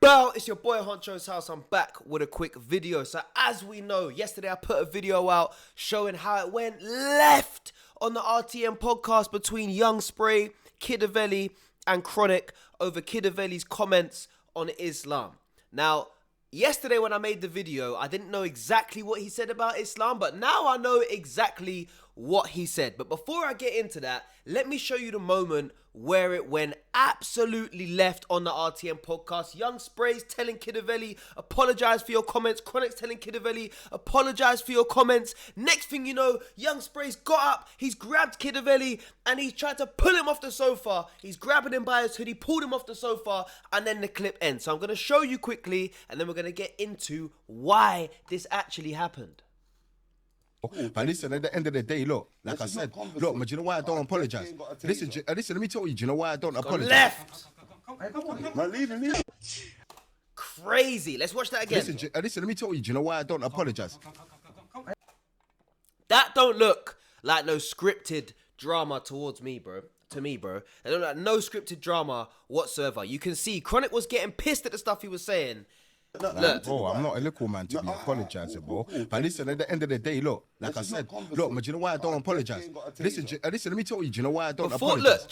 Well, it's your boy Honcho's house. I'm back with a quick video. So as we know, yesterday I put a video out showing how it went left on the RTM podcast between Young Spray, Kidavelly and Chronic over Kidavelly's comments on Islam. Now, yesterday when I made the video, I didn't know exactly what he said about Islam, but now I know exactly what he said. But before I get into that, let me show you the moment where it went absolutely left on the RTM podcast. Young Spray's telling Kidavelly, apologize for your comments. Chronic's telling Kidavelly, apologize for your comments. Next thing you know, Young Spray's got up, he's grabbed Kidavelly, and he's tried to pull him off the sofa. He's grabbing him by his hoodie, pulled him off the sofa, and then the clip ends. So I'm going to show you quickly, and then we're going to get into why this actually happened. But listen, at the end of the day, look, like I said, look, man, do you know why I don't apologize? Listen, let me tell you, do you know why I don't apologize? Left! Man, leave me. Crazy. Let's watch that again. Listen, let me tell you, do you know why I don't apologize? That don't look like no scripted drama towards me, bro. To me, bro. They don't look like no scripted drama whatsoever. You can see Chronic was getting pissed at the stuff he was saying. Look, bro, I'm not a little man to be apologizing, bro. But listen, at the end of the day, look, like I said, look, man, do you know why I don't apologize? Listen, let me tell you, do you know why I don't apologize? Look,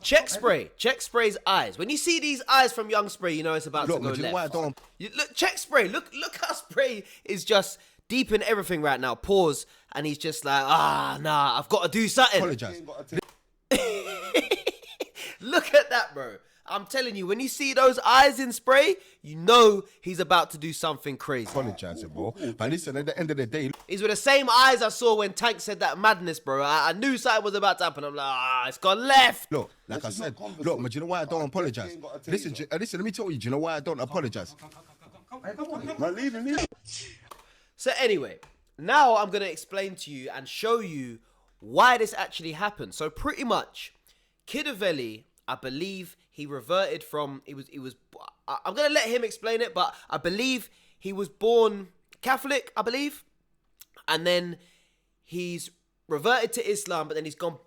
check Spray. Check Spray's eyes. When you see these eyes from Young Spray, you know it's about to go man, do you know why I left. don't... Look, check Spray. Look how Spray is just deep in everything right now. Pause, and he's just like, nah, I've got to do something. Apologize. Look at that, bro. I'm telling you, when you see those eyes in Spray, you know he's about to do something crazy. Apologizing, bro. But listen, at the end of the day... These were the same eyes I saw when Tank said that madness, bro. I knew something was about to happen. I'm like, it's gone left. Look, like I said, look, man, do you know why I don't apologize? Listen, let me tell you, do you know why I don't apologize? Man, leave me. So anyway, now I'm going to explain to you and show you why this actually happened. So pretty much, Kidavelly, I believe he reverted from, I'm going to let him explain it, but I believe he was born Catholic, I believe. And then he's reverted to Islam, but then he's gone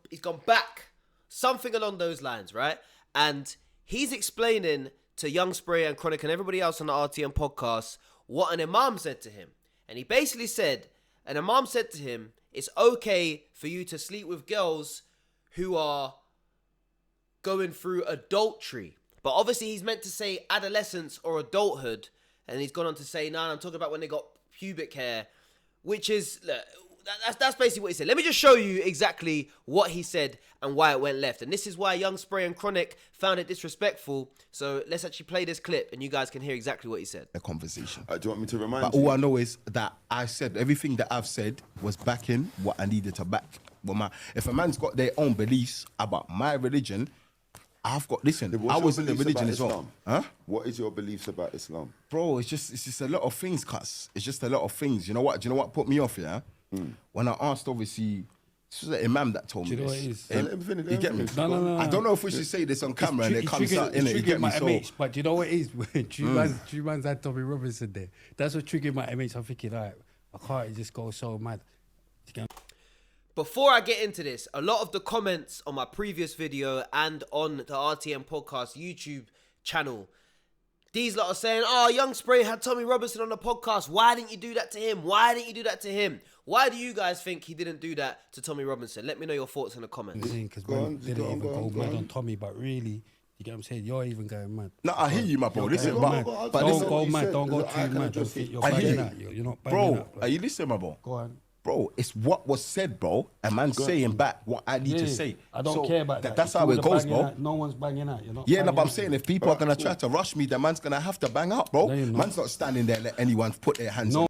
back. Something along those lines, right? And he's explaining to Young Spray and Chronic and everybody else on the RTM podcast what an imam said to him. And he basically said, an imam said to him, it's okay for you to sleep with girls who are going through adultery. But obviously he's meant to say adolescence or adulthood, and he's gone on to say, nah, I'm talking about when they got pubic hair, which is, look, that's basically what he said. Let me just show you exactly what he said and why it went left. And this is why Young Spray and Chronic found it disrespectful. So let's actually play this clip and you guys can hear exactly what he said. A conversation. Do you want me to remind you? But all I know is that I said everything that I've said was backing what I needed to back. But if a man's got their own beliefs about my religion, I've got, listen, I was in the religion as well. Huh? What is your beliefs about Islam? Bro, it's just a lot of things, cuz. It's just a lot of things. You know what? Do you know what put me off, yeah? When I asked, obviously, this was an imam that told me this. Let me finish. You get me? No. I don't know if we should say this on camera and it comes out in it. You get me? So, but do you know what it is? True man's had Tommy Robinson there. That's what triggered my MH. I'm thinking, like, I can't just go so mad. Before I get into this, a lot of the comments on my previous video and on the RTM podcast YouTube channel, these lot are saying, oh, Young Spray had Tommy Robinson on the podcast. Why didn't you do that to him? Why didn't you do that to him? Why do you guys think he didn't do that to Tommy Robinson? Let me know your thoughts in the comments. Because man didn't even go mad on Tommy, but really, you get what I'm saying? You're even going mad. no, I hear you, my bro. Listen, Don't but listen, go mad. said, Don't go because I too can mad. just You're I hear banging you. out. You're not banging bro, out. are you listening, my bro? Go on. Bro, it's what was said, bro. A man saying back what I need to say. I don't So care about that. That's If how you it wanna goes, bang bro. out, no one's banging out. You're not Yeah, no, banging but I'm out. saying if people are gonna try to rush me, the man's gonna have to bang out, bro. No, you're not. Man's not standing there let anyone put their hands on.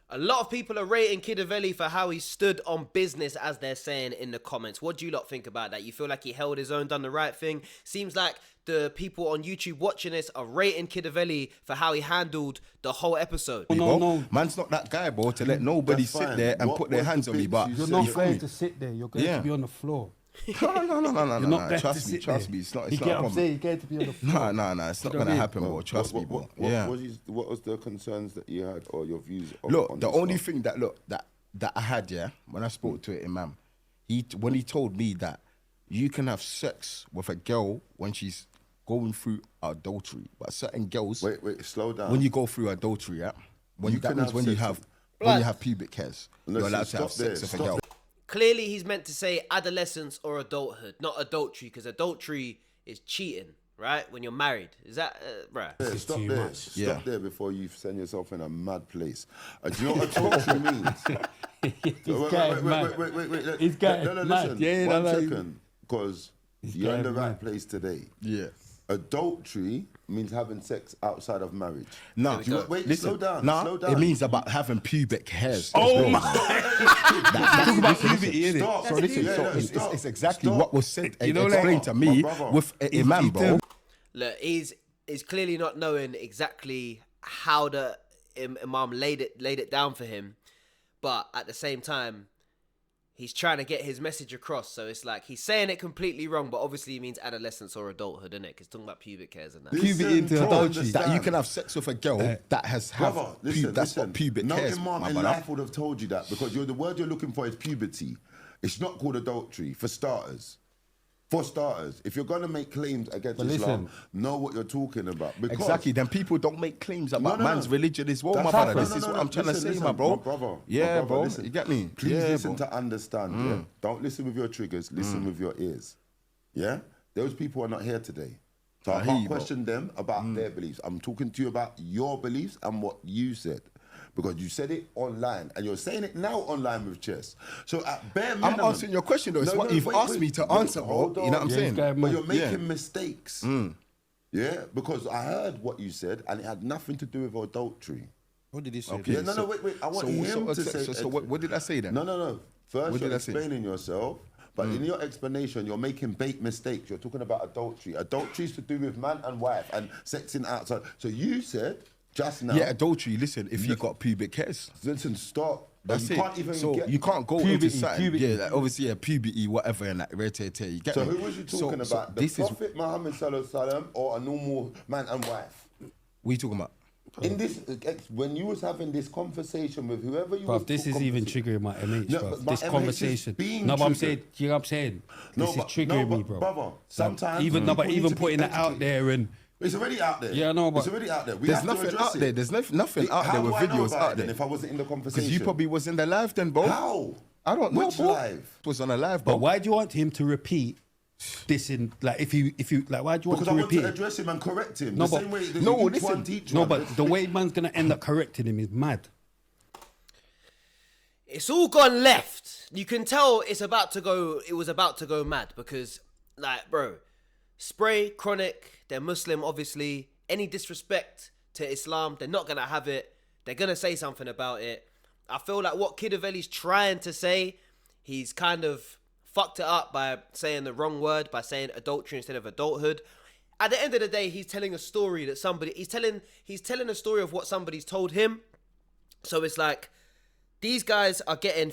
A lot of people are rating Kidavelly for how he stood on business, as they're saying in the comments. What do you lot think about that? You feel like he held his own, done the right thing? Seems like the people on YouTube watching this are rating Kidavelly for how he handled the whole episode. No. Man's not that guy, bro, to let nobody That's sit fine. there and What put their was hands the on me. bits But you You're said? not you feel going me? to sit there. You're going Yeah. to be on the floor. No. You're not going Trust to me, sit trust there. me. It's not You a get what I'm problem. saying? You're going to be on the floor. No, it's not You know gonna what I mean? happen, bro. Trust me, bro. Yeah. What was the concerns that you had or your views on Look, the only Islam? thing that I had, yeah, when I spoke to it, Imam, when he told me that you can have sex with a girl when she's going through adultery. But certain girls, Wait, slow down. when you go through adultery, yeah, You that can means have when you sex have with- when you have pubic hairs, you're Listen, allowed to have stop there, sex with a stop girl. Clearly, he's meant to say adolescence or adulthood, not adultery, because adultery is cheating, right? When you're married, is that, bruh? Yeah, is stop too there. much. Stop there before you send yourself in a mad place. Do you know what adultery means? He's getting mad. Wait. He's getting No, mad. listen. Yeah, One no, no. second, because you're in the getting right mad. place today. Yeah. Adultery means having sex outside of marriage. No, Wait, listen. slow down. No, slow down. it means about having pubic hairs. Oh, Talk about puberty, innit? Stop. So listen, Yeah, so no, it's stop. exactly Stop. what was said and You know, like- explained to me My brother. with a man, bro. Look, he's clearly not knowing exactly how the Imam laid it down for him, but at the same time, he's trying to get his message across. So it's like he's saying it completely wrong, but obviously he means adolescence or adulthood, innit? Because talking about pubic hairs and that. Puberty into Listen, adultery. That you can have sex with a girl that has Brother, listen, that's got pubic no hairs. imam my in brother. life would have told you that because the word you're looking for is puberty. It's not called adultery, for starters. For starters, if you're going to make claims against But Islam, listen. know what you're talking about. Because Exactly. Then people don't make claims about no, man's no. religion as well, That's my brother. right. This is what I'm trying to say, Listen, my bro. brother. Yeah, bro. Listen. You get me? Please Yeah, listen bro. to understand. Yeah? Don't listen with your triggers. Listen with your ears. Yeah? Those people are not here today. So I I hear can't you, bro. question them about their beliefs. I'm talking to you about your beliefs and what you said. Because you said it online and you're saying it now online with chess. So at bare minimum... I'm answering your question though. It's what you've asked me to answer, bro. Hold You know what I'm on. Yeah, saying? it's going But mad. you're making Yeah. mistakes. Yeah? Because I heard what you said and it had nothing to do with adultery. What did he say? Yeah, no, wait. I want him to say... So what did I say then? No. First, What you're did I say? explaining yourself, but in your explanation, you're making bait mistakes. You're talking about adultery. Adultery is to do with man and wife and sexing outside. So you said just now... Yeah, adultery. Listen, if you got pubic hairs, Listen, stop. that's you it. can't even so get... you can't go Puberty, into something. puberty. Yeah, like, obviously, puberty, whatever, and that. You get So me? who was you talking So about? The this is Prophet Muhammad Sallallahu Alaihi Wasallam or a normal man and wife? what you talking about? In this, when you was having this conversation with whoever you was... Bruv, this is even triggering my MH, No, bruv. but my This MH is conversation. being No, but I'm triggered. saying, you know what I'm saying? This is but- triggering me, bro. Brother, sometimes Even, no, but people need even to be putting it out educated. there and... It's already out there. Yeah, I know, but- It's already out there. We There's have to nothing address out it. there. There's nothing out there How with do I know videos about out it then there. if I wasn't in the conversation? Because you probably was in the live then, bro. How? I don't know, Which bro. live? It was on a live, bro. But why do you want him to repeat this in, like, if you, like, why do you want Because to I want repeat to it? address him and correct him. No, the but- same way that no, you listen. one teach No, one. but the way man's going to end up correcting him is mad. It's all gone left. You can tell it was about to go mad because, like, bro, Spray, Chronic, they're Muslim, obviously. Any disrespect to Islam, they're not going to have it. They're going to say something about it. I feel like what Kidavelly's trying to say, he's kind of fucked it up by saying the wrong word, by saying adultery instead of adulthood. At the end of the day, he's telling a story that he's telling a story of what somebody's told him. So it's like, these guys are getting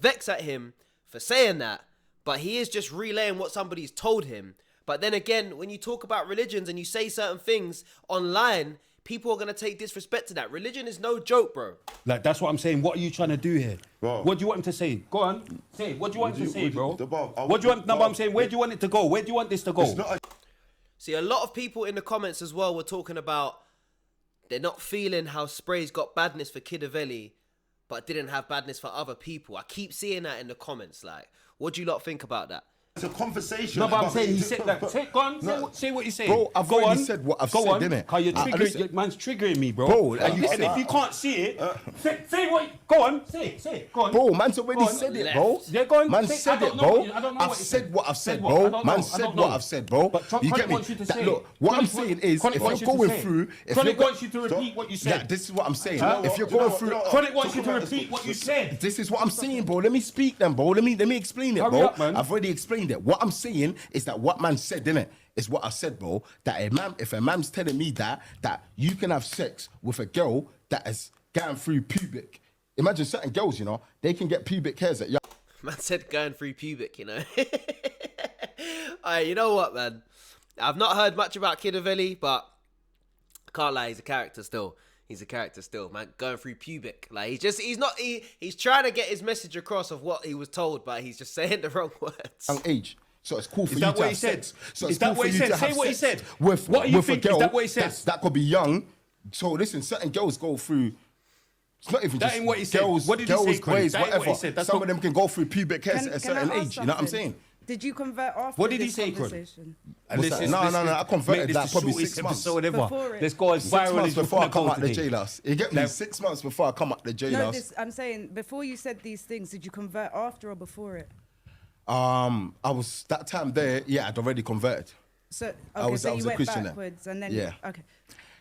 vexed at him for saying that, but he is just relaying what somebody's told him. But then again, when you talk about religions and you say certain things online, people are going to take disrespect to that. Religion is no joke, bro. Like, that's what I'm saying. What are you trying to do here? Bro. What do you want him to say? Go on. Say it. What do you want him to say, bro? What do you What do you want? No, but I'm want- saying, where do you want it to go? Where do you want this to go? It's not a- See, a lot of people in the comments as well were talking about they're not feeling how Spray's got badness for Kidavelly, but didn't have badness for other people. I keep seeing that in the comments. Like, what do you lot think about that? It's a conversation. No, but I'm about- saying he said that. Go on, No. say what you say. Bro, I've Go already on, said what I've go said, on, innit? Cause you're triggering, listen. man's triggering me, bro. Bro, and, you and said- if you can't see it, say what. Go on, say it. Go on. Bro, man's already Go on. said it, Left. bro. Yeah, go on. Man Say- I said don't it, know bro. what you- I don't know I've what you said said. what I've said, Said what? I bro. don't Man know. I said don't what know. I've said, bro. But You Chronic get me? wants you to That- say. Look, what I'm saying is, Chronic if wants you're you to going say. through, Chronic wants you to repeat what you said. Yeah, this is what I'm saying. Huh? If you're Do you know going what- through, do you know what? Chronic wants Talk you to about repeat this. what you said. this is what I'm saying, bro. Let me speak then, bro. Let me explain it, Hurry bro. up, man. I've already explained it. What I'm saying is that what man said, innit, is what I said, bro. That if a man's telling me that you can have sex with a girl that is going through pubic. Imagine certain girls, you know, they can get pubic hairs at young. Man said going through pubic, you know. Alright, you know what, man? I've not heard much about Kidavelly, but I can't lie, he's a character still. He's a character still, man. Going through pubic. Like, he's trying to get his message across of what he was told, but he's just saying the wrong words. Young age. So it's cool for Is you that to what have he said? sex. So Is it's that cool what for he you said? to Say have what he sex said. with What you with think? a girl Is that what he said? that could be young. So listen, certain girls go through. It's not even That just ain't what he said. girls, What did he say, girls, Colin? boys, That ain't what he whatever. said. That's Some not- of them can go through pubic hair at a Can I certain ask age. You know what I'm something? saying? Did you convert after What did he this say, Colin? conversation? What's This that? is- No, this no, is- I converted mate, that this is probably shortest 6 months. episode ever. Before it. Let's go as 6 viral months as we before I can come go out the today. jailhouse. You get me? Like- 6 months before I come out the No, jailhouse. I'm saying before you said these things, did you convert after or before it? I was that time there. Yeah, I'd already converted. So okay, I was so a you went Christian then. backwards and then Yeah. okay.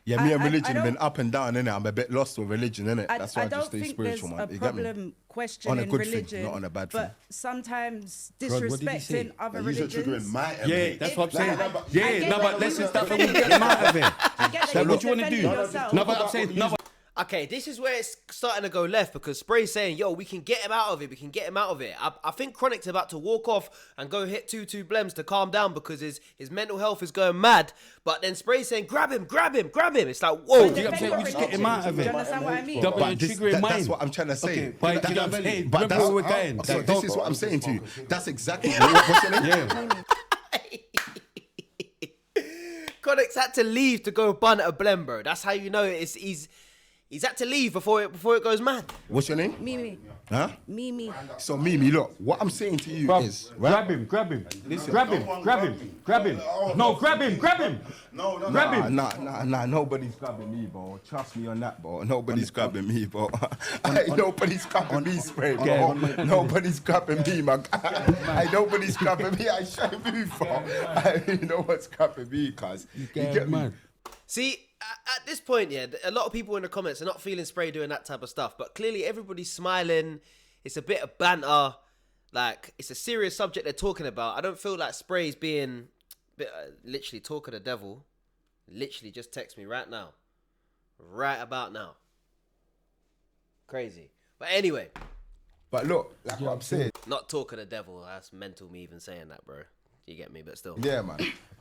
Yeah, me and I religion have been don't- up and down, innit? I'm a bit lost with religion, innit? That's why I don't just stay think spiritual, there's man. a You get me? problem questioning On a good thing, religion, not on a bad but thing. sometimes God, what did he say? disrespecting other Now, you're triggering religions. my Yeah, MH. that's what I'm saying. I get Yeah, no, that but you let's just were start from get him out of it. I get that Like, you what you were want to do? defending yourself. No, but I'm saying, no, but Okay, this is where it's starting to go left because Spray's saying, yo, we can get him out of it. We can get him out of it. I think Chronic's about to walk off and go hit 2-2 blems to calm down because his mental health is going mad. But then Spray's saying, grab him, grab him, grab him. It's like, whoa. you know what I'm saying? We just get him out of Do you it. understand what I mean? Double- But You're triggering that's mine. what I'm trying to say. Okay, but That- you know what I'm saying? but Remember that's where we're going. So Like, this don't- is what I'm saying to you. That's exactly what's your name? Yeah. Chronic's had to leave to go bun at a blem, bro. That's how you know he's had to leave before it goes mad. What's your name? Mimi. Huh? Mimi. So Mimi, look, what I'm saying to you Bruv, is, right? grab him. Grab him. Grab him. No, grab him. No, Grab him. Nah, nobody's grabbing me, bro. Trust me on that, bro. Nobody's grabbing me, bro. Nobody's grabbing me, Spray, bro. Nobody's grabbing me, man. Nobody's grabbing me. I should move, bro. You know what's grabbing me, cuz. You get me? Man. See, at this point, yeah, a lot of people in the comments are not feeling Spray doing that type of stuff, but clearly everybody's smiling. It's a bit of banter. Like, it's a serious subject they're talking about. I don't feel like Spray's being literally talk of the devil. Literally just text me right now. Right about now. Crazy. But anyway, But look, like what I'm saying, not talk of the devil. That's mental me even saying that, bro. You get me? But still. yeah, man.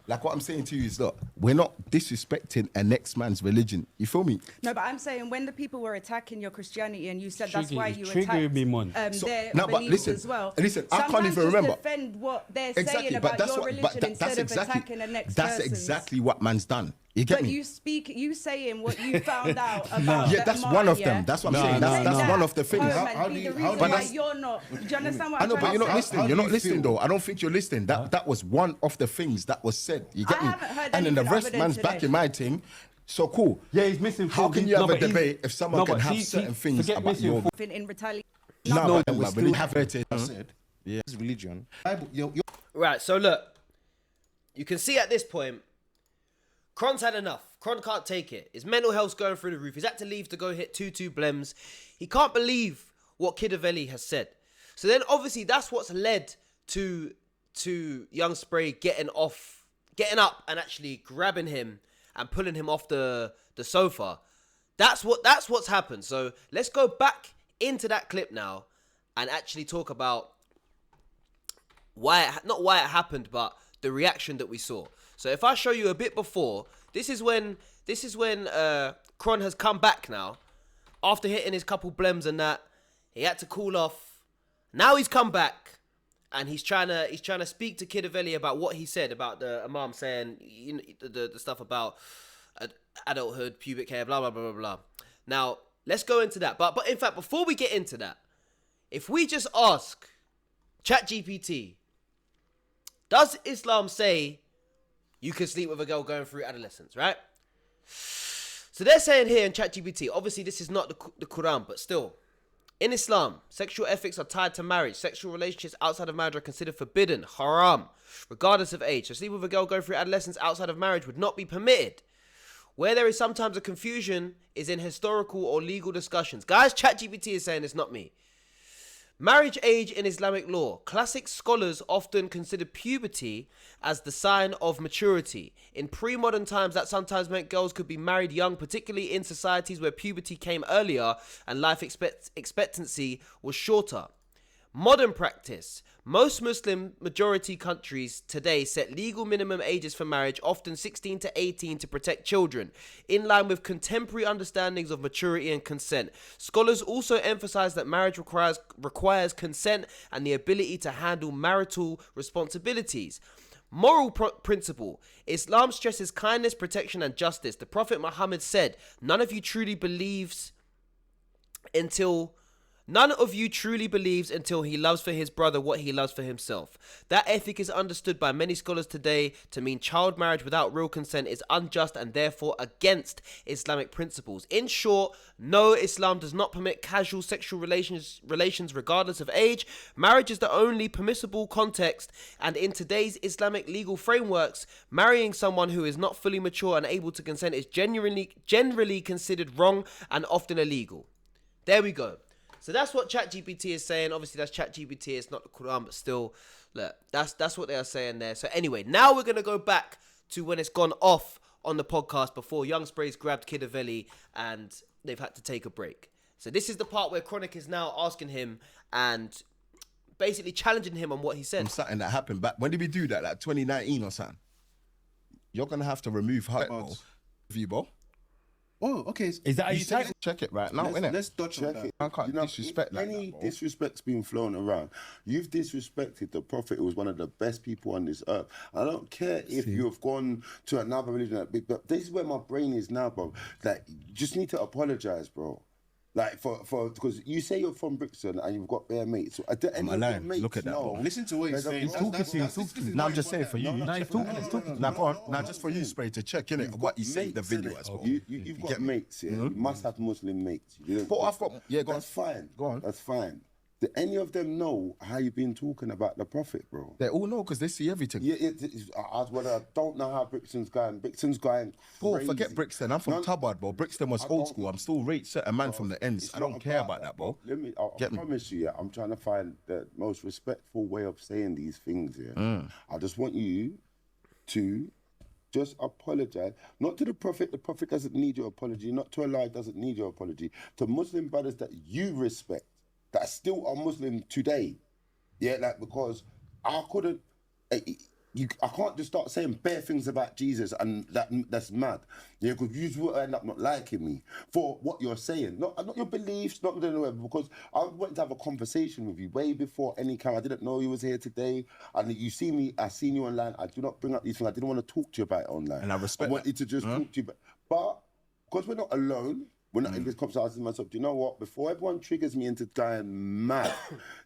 Like what I'm saying to you is, look, we're not disrespecting a next man's religion. You feel me? No, but I'm saying when the people were attacking your Christianity and you said that's why you Triggering attacked me, man. So- their no, but beliefs listen, as well. listen, I can't Sometimes even just remember. defend what they're Exactly, saying but about that's your what. religion But instead that's of exactly. attacking the next That's person's. exactly what man's done. You get But me? you saying what you found out about Yeah, the that's Imam, one of yeah? them. That's what I'm No, saying. no, That's no. one of the things. Home How and do be you- the how reason do you- why you're not. Do you understand what I I'm know, but trying you're to not say? listening. How You're do not you listening, feel? though. I don't think you're listening. That was one of the things that was said. You get I me? haven't heard And then the anything rest other than man's back today. in my thing. So cool. Yeah, he's missing. How can you have a debate if someone can have see, certain things forget about missing your? In retaliation. No, No, but we're we still- have it. I said, yeah, it's religion. Bible, Right, so look, you can see at this point, Kron's had enough. Kron can't take it. His mental health's going through the roof. He's had to leave to go hit 2-2 blems. He can't believe what Kidavelly has said. So then obviously that's what's led to young Spray getting up and actually grabbing him and pulling him off the sofa. That's what's happened. So let's go back into that clip now and actually talk about not why it happened, but the reaction that we saw. So if I show you a bit before, this is when Kron has come back now after hitting his couple blems and that. He had to cool off. Now he's come back and he's trying to speak to Kidavelly about what he said about the Imam saying the stuff about adulthood, pubic hair, blah blah blah blah blah. Now let's go into that. But in fact, before we get into that, if we just ask ChatGPT, does Islam say you can sleep with a girl going through adolescence, right? So they're saying here in ChatGPT, obviously this is not the Quran, but still, in Islam, sexual ethics are tied to marriage. Sexual relationships outside of marriage are considered forbidden, haram, regardless of age. So sleep with a girl going through adolescence outside of marriage would not be permitted. Where there is sometimes a confusion is in historical or legal discussions. Guys, ChatGPT is saying it's not me. Marriage age in Islamic law. Classic scholars often consider puberty as the sign of maturity. In pre-modern times, that sometimes meant girls could be married young, particularly in societies where puberty came earlier and life expectancy was shorter. Modern practice. Most Muslim majority countries today set legal minimum ages for marriage, often 16 to 18, to protect children, in line with contemporary understandings of maturity and consent. Scholars also emphasize that marriage requires consent and the ability to handle marital responsibilities. Moral principle. Islam stresses kindness, protection, and justice. The Prophet Muhammad said, None of you truly believes until he loves for his brother what he loves for himself. That ethic is understood by many scholars today to mean child marriage without real consent is unjust and therefore against Islamic principles. In short, no, Islam does not permit casual sexual relations regardless of age. Marriage is the only permissible context, and in today's Islamic legal frameworks, marrying someone who is not fully mature and able to consent is generally considered wrong and often illegal. There we go. So that's what ChatGPT is saying. Obviously, that's ChatGPT. It's not the Quran, but still, look, that's what they are saying there. So anyway, now we're going to go back to when it's gone off on the podcast before Young Sprays grabbed Kidavelly and they've had to take a break. So this is the part where Chronic is now asking him and basically challenging him on what he said. Something that happened back. When did we do that? Like 2019 or something? You're going to have to remove her, bro. Bro. Oh, okay. Is that how you type? Check it right now, innit? Let's dodge Check that. it. I can't You know, disrespect like any that, bro. disrespect's been flown around. You've disrespected the Prophet, who was one of the best people on this earth. I don't care if you've gone to another religion, but this is where my brain is now, bro. Like, you just need to apologize, bro. Like, for because you say you're from Brixton and you've got bare mates. So, Am I lying? Look at that, bro. Listen to what he's saying. He's talking to you. Now I'm just saying for you. No, he's talking. Now go on. Now just for you, Spray, to check, innit, what he said the video as well. You've got mates, yeah. You must have Muslim mates. You don't- But I've got, yeah, go on. That's fine. Go on. That's fine. Do any of them know how you've been talking about the Prophet, bro? They all know because they see everything. Yeah, I don't know how Brixton's going. Brixton's going Bro, crazy. forget Brixton. I'm from Tubbard, bro. Brixton was old school. I'm still rate certain man from the ends. It's I don't not care about that, bro. I promise you, yeah, I'm trying to find the most respectful way of saying these things, yeah. I just want you to just apologize. Not to the Prophet doesn't need your apology. Not to Allah, doesn't need your apology. To Muslim brothers that you respect, that still are Muslim today. Yeah, like, because I couldn't, I can't just start saying bare things about Jesus and that's mad. Yeah, because you will end up not liking me for what you're saying. Not your beliefs, not whatever, because I wanted to have a conversation with you way before any time. I didn't know you was here today. And you see me, I seen you online. I do not bring up these things. I didn't want to talk to you about it online. And I respect I wanted to just talk to you. But because we're not alone, we're not in this conversation, myself, do you know what? Before everyone triggers me into going mad,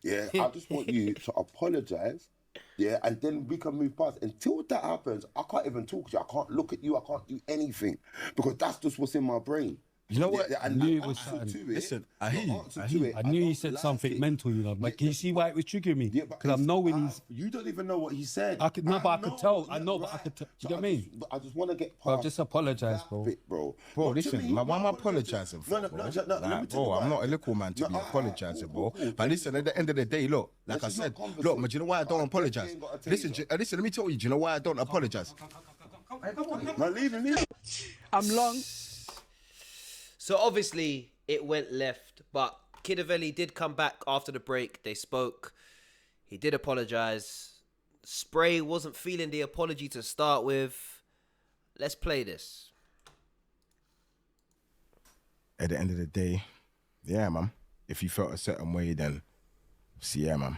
yeah, I just want you to apologise, yeah, and then we can move past. Until that happens, I can't even talk to you. I can't look at you. I can't do anything because that's just what's in my brain. You know what? I knew it was something. Listen, I hear you. I knew he said something mental, you know. Like, can you see why it was triggering me? Yeah, Because I'm knowing he's. You don't even know what he said. I could tell. I know, but I could tell. Do you get what I mean? I just want to get Bro, past. just apologise, that bro. bit, bro. Bro, Not to listen, me, why am I not apologising for, No, bro? let me tell Like, you bro, why. I'm not a little man to be apologising, bro. But listen, at the end of the day, look, like I This is said, not look, man, do you know why I don't conversation. apologise? Ain't gotta tell Listen, you. listen, let me tell you, do you know why I don't apologise? Man, leave. I'm long. So obviously it went left, but Kidavelly did come back after the break. They spoke. He did apologise. Spray wasn't feeling the apology to start with. Let's play this. At the end of the day, yeah, man. If you felt a certain way, then see, yeah, man.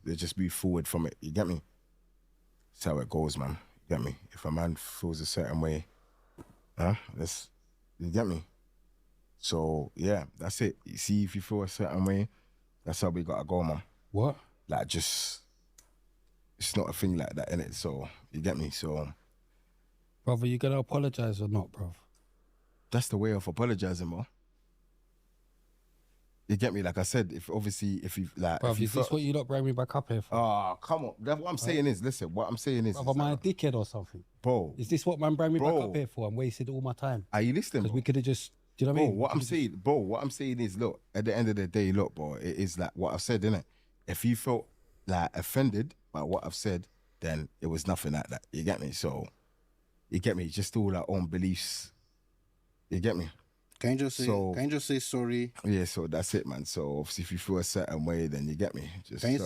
They just move forward from it. You get me? That's how it goes, man. You get me? If a man feels a certain way, you get me? So yeah, that's it. You see, if you feel a certain way, that's how we gotta go, man. What? Like, just, it's not a thing like that, innit? So you get me? So Brother, you gonna apologise or not, bruv? that's the way of apologizing, bro. You get me? Like I said, if you like, Bruv, if you is this what you not bring me back up here for? oh, come on. That's what I'm saying is, listen, what I'm saying is, Bruv, am I a dickhead or something? bro, Is this what man bring me back Bro. up here for? I'm wasted all my time. are you listening, Because bro? we could have just, do you know what I Bro, mean? what I'm saying is, look, at the end of the day, look, bro, it is like what I've said, innit? If you felt like offended by what I've said, then it was nothing like that. You get me? So, you get me? Just all our own beliefs. You get me? Can you just say sorry? Yeah, so that's it, man. So obviously if you feel a certain way, then you get me. Just Can you-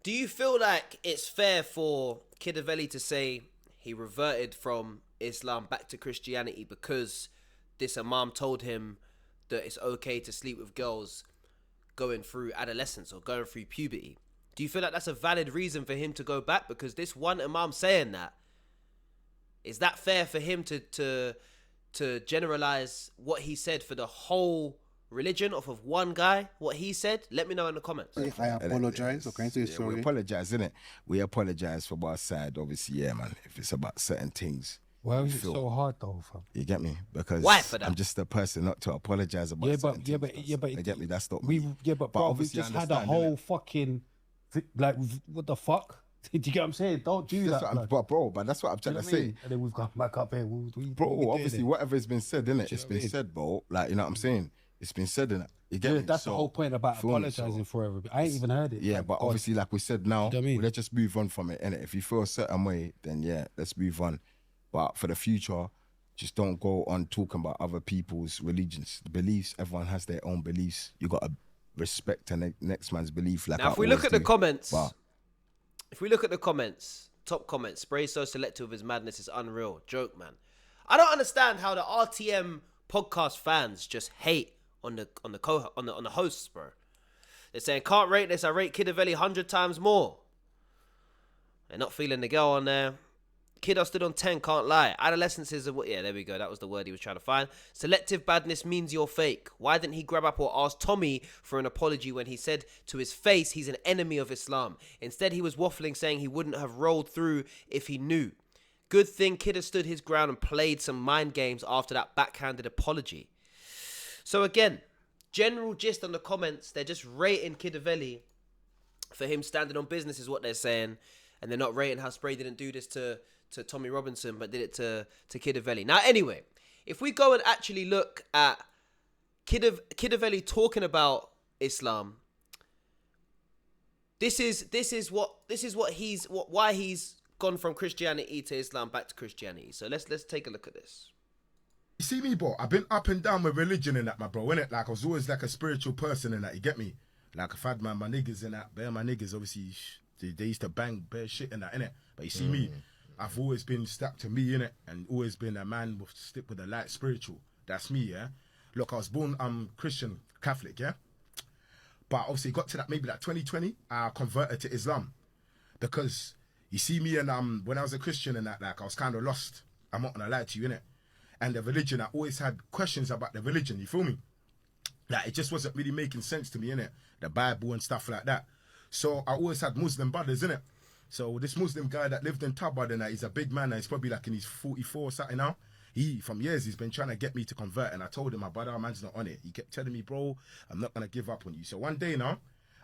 Do you feel like it's fair for Kidavelly to say he reverted from Islam back to Christianity because this imam told him that it's okay to sleep with girls going through adolescence or going through puberty? Do you feel like that's a valid reason for him to go back? Because this one imam saying that, is that fair for him to generalize what he said for the whole religion off of one guy? What he said? Let me know in the comments. I apologize. Okay, so We sorry. apologize, innit? We apologize for our side, obviously, yeah, man. If it's about certain things. Why was it so hard though, fam? You get me? Because Why for that? I'm just a person not to apologize about certain things. You get me? That's not me. But bro, we obviously just I had a understand, whole innit? fucking like, what the fuck? Do you get what I'm saying? Don't do That's that, what blood. but that's what I'm Do you trying know to what I say. mean? And then we've gone back up here. Bro, obviously, whatever's been said, innit? It's been said, bro. Like, you know what I'm saying? It's been said, innit? You get Yeah, me? that's the So, whole point about feel me? apologizing for everybody. I ain't even heard it. Yeah, like, but God. obviously, like we said now, Do you know what I mean? let's just move on from it, innit? If you feel a certain way, then yeah, let's move on. But for the future, just don't go on talking about other people's religions, beliefs. Everyone has their own beliefs. You got to respect the next man's belief. Like Now, I if we look always at the do. comments, But top comments, Spray so selective with his madness is unreal. Joke, man. I don't understand how the RTM podcast fans just hate on the hosts, bro. They're saying, can't rate this, I rate Kidavelly 100 times more. They're not feeling the girl on there. Kid I stood on 10, can't lie. Adolescence is yeah, there we go. That was the word he was trying to find. Selective badness means you're fake. Why didn't he grab up or ask Tommy for an apology when he said to his face he's an enemy of Islam? Instead, he was waffling, saying he wouldn't have rolled through if he knew. Good thing Kid has stood his ground and played some mind games after that backhanded apology. So again, general gist on the comments, they're just rating Kidavelly for him standing on business is what they're saying. And they're not rating how Spray didn't do this to Tommy Robinson, but did it to Kidavelly. Now, anyway, if we go and actually look at Kidavelly talking about Islam, why he's gone from Christianity to Islam back to Christianity. So let's take a look at this. you see me, bro? I've been up and down with religion and that, my bro, innit? Like, I was always like a spiritual person and that, you get me? Like, I've had my niggas and that, bare my niggas, obviously, they used to bang bare shit and that, innit? But you see me, I've always been stuck to me, innit? And always been a man with stick with the light spiritual. That's me, yeah? Look, I was born Christian, Catholic, yeah? But obviously got to that, maybe like 2020, I converted to Islam. Because you see me and when I was a Christian and that, like, I was kind of lost. I'm not gonna lie to you, innit? And the religion, I always had questions about the religion, you feel me? Like, it just wasn't really making sense to me, innit? The Bible and stuff like that. So I always had Muslim brothers, innit? So this Muslim guy that lived in Tabard and that, he's a big man, and he's probably like in his 44 or something now. From years, he's been trying to get me to convert, and I told him, my brother, man's not on it. He kept telling me, bro, I'm not going to give up on you. So one day now,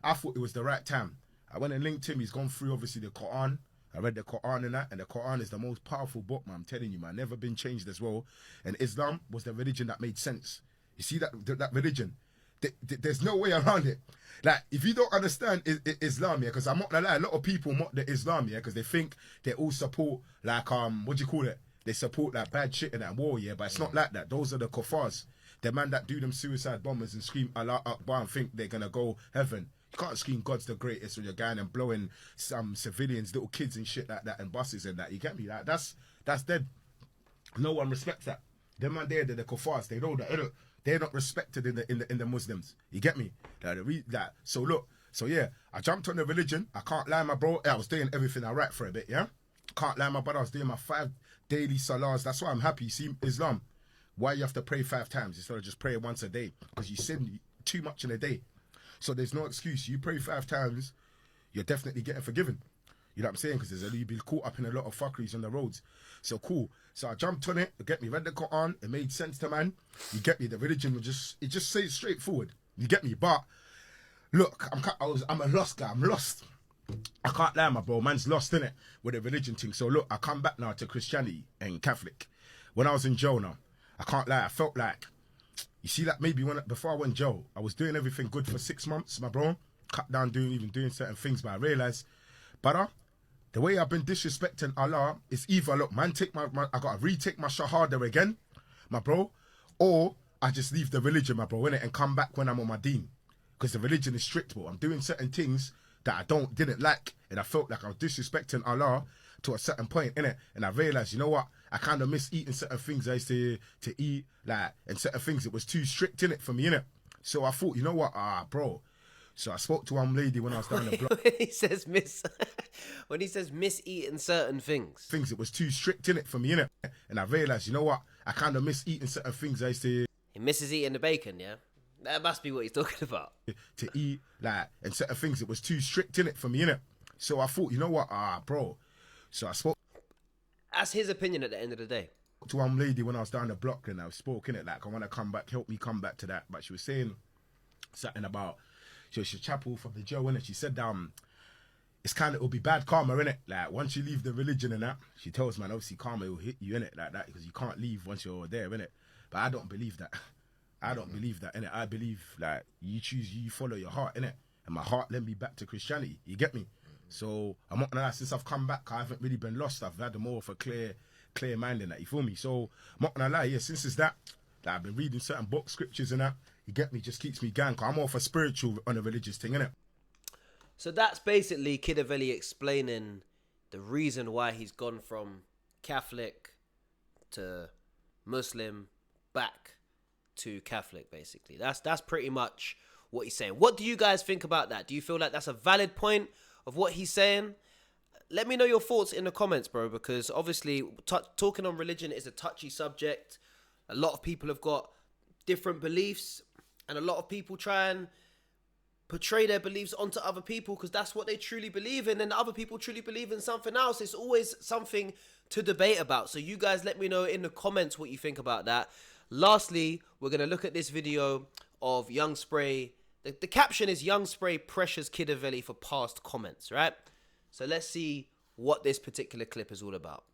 I thought it was the right time. I went and linked him. He's gone through, obviously, the Quran. I read the Quran and that, and the Quran is the most powerful book, man. I'm telling you, man. Never been changed as well. And Islam was the religion that made sense. You see that religion? There's no way around it. Like, if you don't understand Islam, yeah, because I'm not gonna lie, a lot of people mock the Islam, yeah, because they think they all support, like, what do you call it? They support, like, bad shit in that war, yeah, but it's not like that. Those are the kuffars. The man that do them suicide bombers and scream Allah Akbar and think they're gonna go heaven. You can't scream God's the greatest when you're going and blowing some civilians, little kids and shit like that, and buses and that. You get me? Like, that's dead. No one respects that. Them man there, they're the kuffars. They know that. They're not respected in the Muslims. You get me? So look, so yeah, I jumped on the religion. I can't lie, my bro. I was doing everything I right for a bit, yeah? Can't lie, my brother. I was doing my 5 daily salahs. That's why I'm happy. You see, Islam, why you have to pray 5 times instead of just pray once a day? Because you sin too much in a day. So there's no excuse. You pray 5 times, you're definitely getting forgiven. You know what I'm saying? Because you'll be caught up in a lot of fuckeries on the roads. So cool. So I jumped on it. You get me? Read the Quran. It made sense to man. You get me? The religion was it just says straightforward. You get me? But look, I'm a lost guy. I'm lost. I can't lie, my bro. Man's lost, innit? With the religion thing. So look, I come back now to Christianity and Catholic. When I was in jail now, I can't lie. I felt like, you see that maybe before I went jail, I was doing everything good for 6 months, my bro. Cut down doing certain things, but I realised, brother, the way I've been disrespecting Allah is either, look, man, I gotta retake my shahada again, my bro, or I just leave the religion, my bro, innit, and come back when I'm on my deen. Because the religion is strict, bro. I'm doing certain things that I didn't like, and I felt like I was disrespecting Allah to a certain point, innit? And I realised, you know what? I kind of miss eating certain things I used to eat, like, and certain things, it was too strict in it for me, innit? So I thought, you know what? Bro. So I spoke to one lady when I was down the block. When he says miss eating certain things. It was too strict in it for me, innit? And I realised, you know what? I kind of miss eating certain things I used to He misses eating the bacon, yeah? That must be what he's talking about. eat, like, and certain things, it was too strict in it for me, innit? So I thought, you know what? Bro. So I spoke That's his opinion at the end of the day. to one lady when I was down the block, and I spoke in it, like, I want to come back, help me come back to that. But she was saying something about, she's chapel from the jail, innit? She said, it's kind of, it'll be bad karma, innit? Like, once you leave the religion and that, she tells, man, obviously karma will hit you, innit? Like that, because you can't leave once you're there, innit? But I don't believe that. I don't believe that, innit? I believe, like, you follow your heart, innit? And my heart led me back to Christianity, you get me? So, I'm not gonna lie, since I've come back, I haven't really been lost. I've had more of a clear mind in that, you feel me? So, I'm not gonna lie, yeah, since it's that I've been reading certain books, scriptures and that, you get me, just keeps me going, cause I'm more of a spiritual on a religious thing, innit? So that's basically Kidavelly explaining the reason why he's gone from Catholic to Muslim back to Catholic, basically. That's pretty much what he's saying. What do you guys think about that? Do you feel like that's a valid point of what he's saying? Let me know your thoughts in the comments, bro, because obviously talking on religion is a touchy subject. A lot of people have got different beliefs, and a lot of people try and portray their beliefs onto other people because that's what they truly believe in, and other people truly believe in something else. It's always something to debate about. So you guys let me know in the comments what you think about that. Lastly, we're going to look at this video of Young Spray. The caption is Young Spray pressures Kidavelly for past comments, right? So let's see what this particular clip is all about.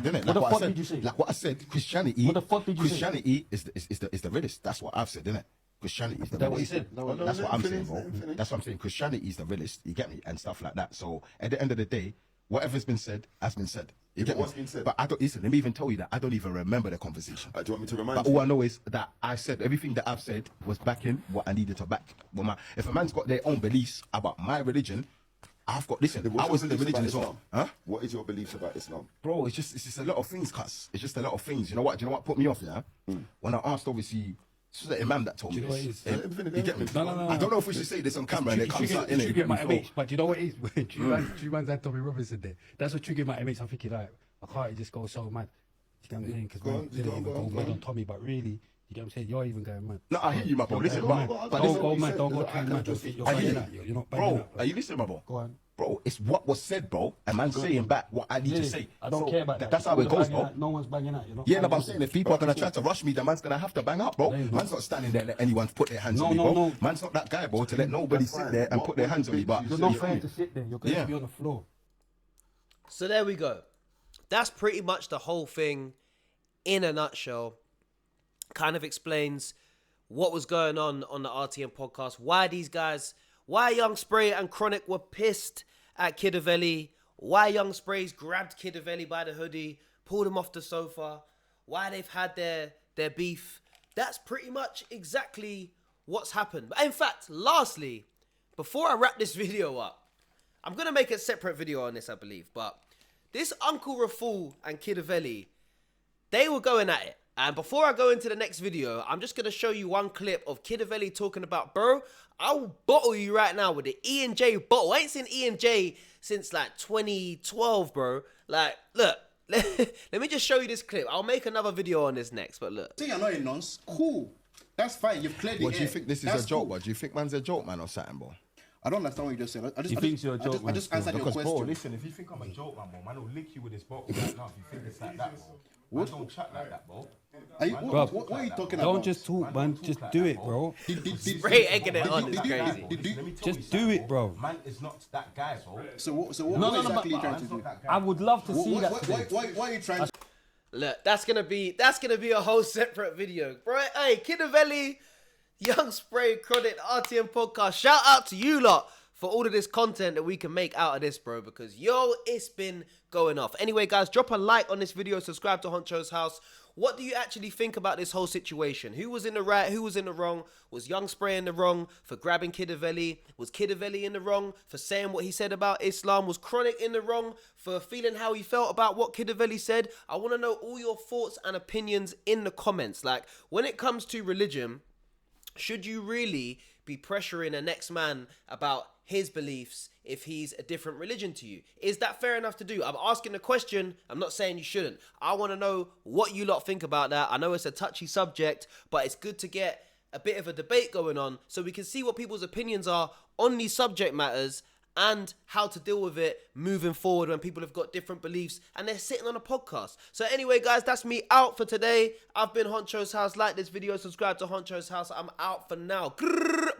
Didn't it? What the fuck I said, did you say? Like what I said, Christianity. What the fuck did you say? Christianity is the realest. That's what I've said, isn't it? Christianity is the That what realest. he said? No, That's what I'm saying, bro. finish. That's what I'm saying. Christianity is the realest. You get me, and stuff like that. So at the end of the day, whatever's been said has been said. You get what's me? been said? But I don't listen. Let me even tell you that I don't even remember the conversation. Do you want me to remind But you? all I know is that I said everything that I've said was backing what I needed to back. But if a man's got their own beliefs about my religion, I've got, listen, What's I your was in the beliefs religion about as well. Islam? Huh? What is your beliefs about Islam? Bro, it's just a lot of things, cuz. It's just a lot of things. You know what put me off, yeah? When I asked, obviously, it's the imam that told me Do you know this. what it is? You get me? No. I don't know if we should say this on camera and it comes out in it. Triggered my image, but you know what it is? True man's had Tommy Robinson there. That's what triggered my image. I'm thinking, like, I can't just go so mad. You know what I'm saying? Because man didn't even go mad on Tommy, but really, you know what I'm saying? You're even going mad. No, I hear you, my bro. Listen, Go mad. bro. Don't go mad. Don't go too mad. You're I hear banging out. you. You're not banging Bro, out. are you listening, my bro? Go on. Bro, it's what was said, bro. And man's saying back what I need to say. I don't So care about that. That's how it goes, Banging bro. out. No one's banging out. You're not Yeah, no, but I'm banging saying out. if people are gonna try to rush me, the man's gonna have to bang up, bro. There you go. Man's not standing there and let anyone put their hands No, on me, no, bro. no. Man's not that guy, bro, to let nobody sit there and put their hands on me. But You're not fair to sit there. You're going Yeah. to be on the floor. So there we go. That's pretty much the whole thing in a nutshell. Kind of explains what was going on the RTM podcast, why Young Spray and Chronic were pissed at Kidavelly, why Young Sprays grabbed Kidavelly by the hoodie, pulled him off the sofa, why they've had their beef. That's pretty much exactly what's happened. But in fact, lastly, before I wrap this video up, I'm going to make a separate video on this, I believe, but this Uncle Raful and Kidavelly, they were going at it. And before I go into the next video, I'm just going to show you one clip of Kidavelly talking about, bro, I'll bottle you right now with the E&J bottle. I ain't seen E&J since like 2012, bro. Like, look, let me just show you this clip. I'll make another video on this next, but look. Say you're not in nonce. Cool. That's fine. You've cleared the what do you air. think this is That's a joke, cool. bro? Do you think man's a joke, man, or something, bro? I don't understand what you just said. He thinks you're a joke, I man, just still. answered your Because, bro, question. Listen, if you think I'm a joke, man, bro, man will lick you with this bottle right now if you think it's like that, bro. Man don't chat like that, bro. Are you, Bro, what are you talking about? Don't just talk, man. Just do it, bro. Spray egging it on is crazy. Just do it, bro. Man is not that guy, bro. So what No, exactly are you but trying to do? I would love to see that today. Why are you trying to... Look, that's gonna be a whole separate video, bro. Hey, Kidavelly, Young Spray, Chronic, RTM podcast. Shout out to you lot for all of this content that we can make out of this, bro, because yo, it's been going off. Anyway, guys, drop a like on this video, subscribe to Honcho's House. What do you actually think about this whole situation? Who was in the right? Who was in the wrong? Was Young Spray in the wrong for grabbing Kidavelly? Was Kidavelly in the wrong for saying what he said about Islam? Was Chronic in the wrong for feeling how he felt about what Kidavelly said? I want to know all your thoughts and opinions in the comments. Like, when it comes to religion, should you really be pressuring a next man about his beliefs if he's a different religion to you? Is that fair enough to do? I'm asking the question. I'm not saying you shouldn't. I want to know what you lot think about that. I know it's a touchy subject, but it's good to get a bit of a debate going on so we can see what people's opinions are on these subject matters and how to deal with it moving forward when people have got different beliefs and they're sitting on a podcast. So anyway, guys, that's me out for today. I've been Honcho's House. Like this video, subscribe to Honcho's House. I'm out for now. Grrr.